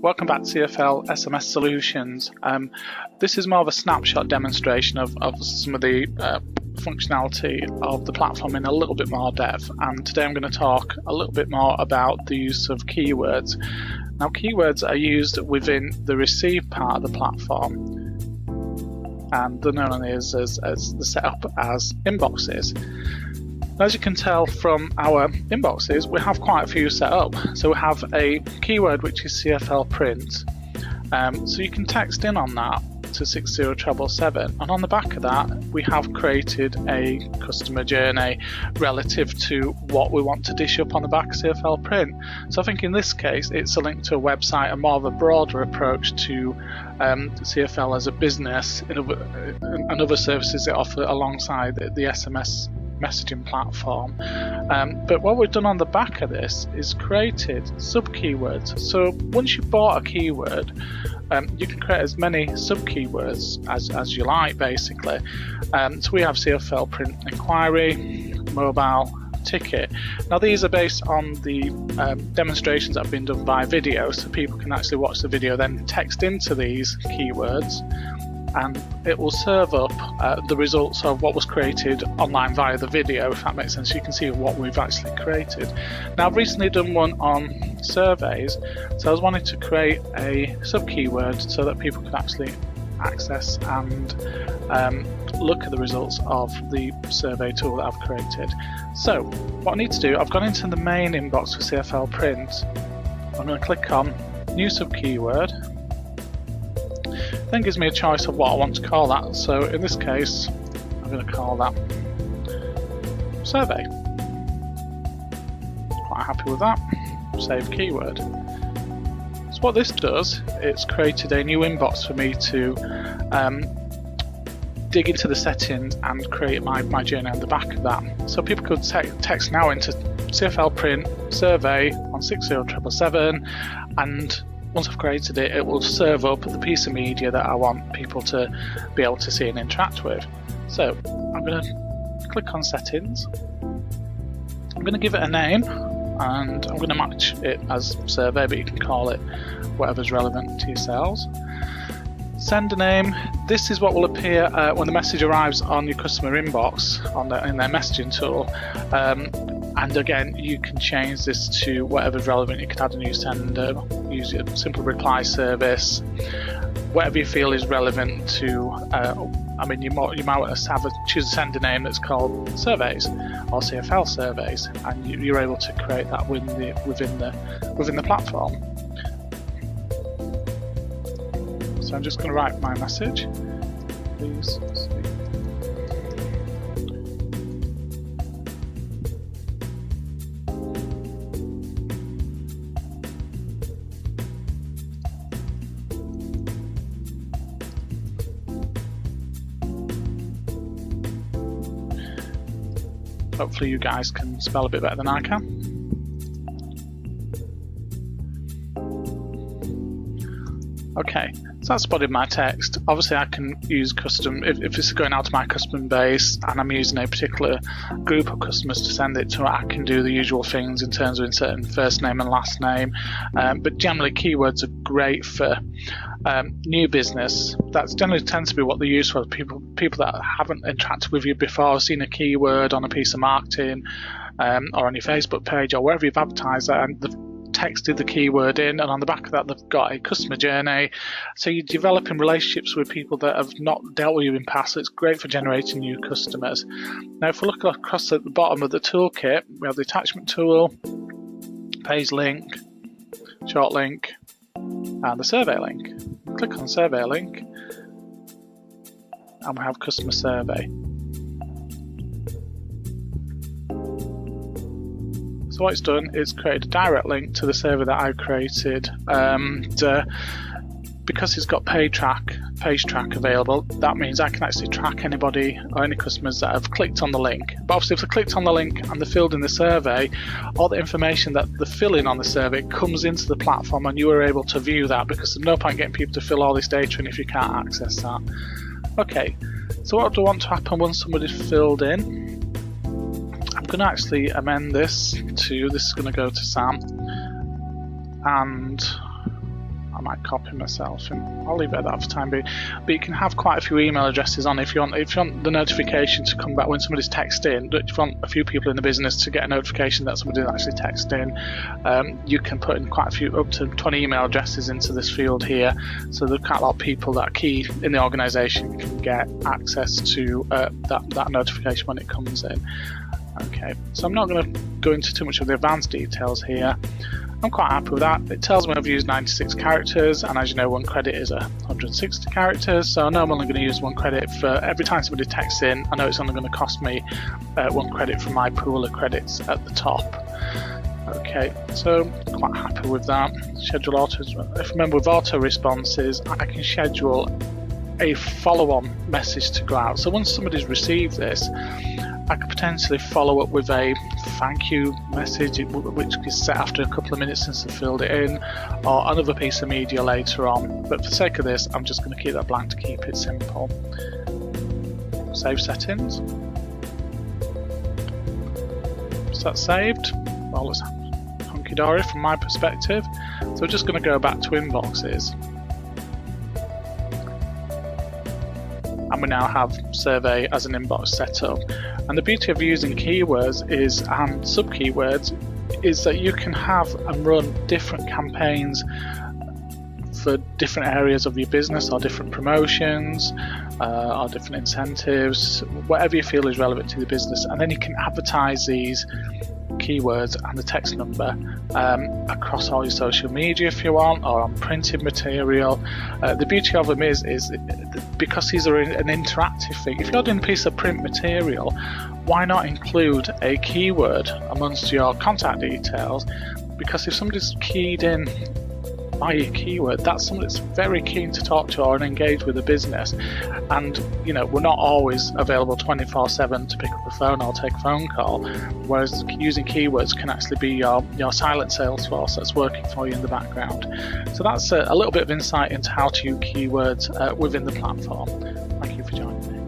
Welcome back to CFL SMS Solutions. This is more of a snapshot demonstration of some of the functionality of the platform in a little bit more depth, and today I'm going to talk a little bit more about the use of keywords. Now, keywords are used within the receive part of the platform, and they're known as the setup as inboxes. As you can tell from our inboxes, we have quite a few set up. So we have a keyword which is CFL print. So you can text in on that to 60777, and on the back of that we have created a customer journey relative to what we want to dish up on the back of CFL print. So I think in this case it's a link to a website and more of a broader approach to CFL as a business and other services it offer alongside the SMS messaging platform. But what we've done on the back of this is created sub keywords. So once you've bought a keyword, you can create as many sub keywords as you like, basically. So we have CFL print inquiry, mobile, ticket. Now these are based on the demonstrations that have been done by video, so people can actually watch the video, then text into these keywords, and it will serve up the results of what was created online via the video, if that makes sense. You can see what we've actually created. Now, I've recently done one on surveys, so I was wanting to create a sub keyword so that people could actually access and look at the results of the survey tool that I've created. So what I need to do, I've gone into the main inbox for CFL print. I'm going to click on new sub keyword. Then gives me a choice of what I want to call that. So in this case, I'm going to call that survey. Quite happy with that. Save keyword. So what this does, it's created a new inbox for me to dig into the settings and create my journey on the back of that. So people could text now into CFL print survey on 60777, and once I've created it, it will serve up the piece of media that I want people to be able to see and interact with. So I'm going to click on settings. I'm going to give it a name, and I'm going to match it as survey, but you can call it whatever's relevant to yourselves. Send a name. This is what will appear when the message arrives on your customer inbox in their messaging tool. And again, you can change this to whatever's relevant. You can add a new sender, use a simple reply service, whatever you feel is relevant to. I mean, you might want to choose a sender name that's called surveys or CFL surveys, and you're able to create that within the platform. So I'm just going to write my message. Please see. Hopefully you guys can spell a bit better than I can. Okay, so that's spotted my text. Obviously I can use custom, if this is going out to my customer base and I'm using a particular group of customers to send it to, I can do the usual things in terms of inserting first name and last name. But generally keywords are great for new business. That generally tends to be what they're used for. People that haven't interacted with you before, seen a keyword on a piece of marketing or on your Facebook page or wherever you've advertised that, and they've texted the keyword in, and on the back of that they've got a customer journey. So you're developing relationships with people that have not dealt with you in past, so it's great for generating new customers. Now if we look across at the bottom of the toolkit, we have the attachment tool, page link, short link, and the survey link. Click on survey link and we have customer survey. So what it's done is create a direct link to the survey that I created, and because it's got page track available, that means I can actually track anybody or any customers that have clicked on the link. But obviously if they clicked on the link and they filled in the survey, all the information that they fill in on the survey comes into the platform and you are able to view that, because there's no point getting people to fill all this data in if you can't access that. Okay, so what do I want to happen once somebody's filled in? I'm going to actually amend this is going to go to Sam, and I might copy myself, and I'll leave it at that for the time being. But you can have quite a few email addresses on if you want the notification to come back when somebody's texted in. If you want a few people in the business to get a notification that somebody's actually texted in, you can put in quite a few, up to 20 email addresses into this field here. So there's quite a lot of people that are key in the organisation can get access to that notification when it comes in. Okay, so I'm not going to go into too much of the advanced details here. I'm quite happy with that. It tells me I've used 96 characters, and as you know, 1 credit is 160 characters, so I know I'm only going to use 1 credit for every time somebody texts in. I know it's only going to cost me 1 credit from my pool of credits at the top. Okay, so quite happy with that. Schedule auto. If you remember, with auto responses, I can schedule a follow-on message to go out. So once somebody's received this, I could potentially follow up with a thank you message, which is set after a couple of minutes since I filled it in, or another piece of media later on. But for the sake of this, I'm just going to keep that blank to keep it simple. Save settings. So that's saved. Well, it's hunky-dory from my perspective. So we're just going to go back to inboxes. And we now have survey as an inbox set up. And the beauty of using keywords and sub-keywords is that you can have and run different campaigns for different areas of your business, or different promotions, or different incentives, whatever you feel is relevant to the business, and then you can advertise these keywords and the text number across all your social media if you want, or on printed material. The beauty of them is because these are an interactive thing. If you're doing a piece of print material, why not include a keyword amongst your contact details? Because if somebody's keyed in by your keyword, that's someone that's very keen to talk to or engage with the business. And you know, we're not always available 24/7 to pick up the phone or take a phone call, whereas using keywords can actually be your silent sales force that's working for you in the background. So that's a little bit of insight into how to use keywords within the platform. Thank you for joining me.